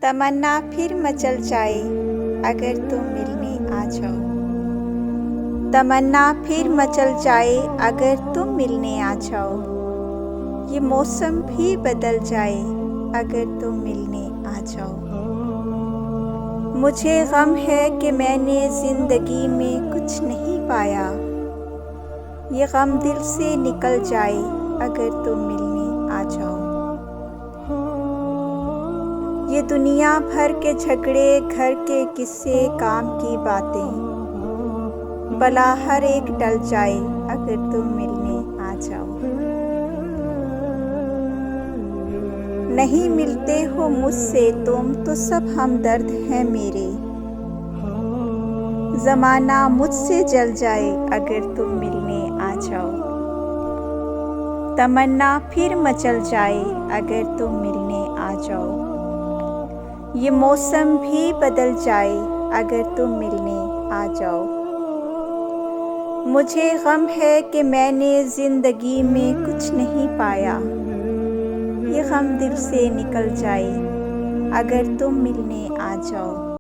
तमन्ना फिर मचल जाए अगर तुम मिलने आ जाओ। तमन्ना फिर मचल जाए अगर तुम मिलने आ जाओ। ये मौसम भी बदल जाए अगर तुम मिलने आ जाओ। मुझे गम है कि मैंने ज़िंदगी में कुछ नहीं पाया। ये गम दिल से निकल जाए अगर तुम मिलने आ जाओ। ये दुनिया भर के झगड़े, घर के किस्से, काम की बातें, भला हर एक टल जाए अगर तुम मिलने आ जाओ। नहीं मिलते हो मुझसे तुम तो सब हमदर्द हैं मेरे। ज़माना मुझसे जल जाए अगर तुम मिलने आ जाओ। तमन्ना फिर मचल जाए अगर तुम मिलने आ जाओ। ये मौसम भी बदल जाए अगर तुम मिलने आ जाओ। मुझे गम है कि मैंने ज़िंदगी में कुछ नहीं पाया। ये गम दिल से निकल जाए अगर तुम मिलने आ जाओ।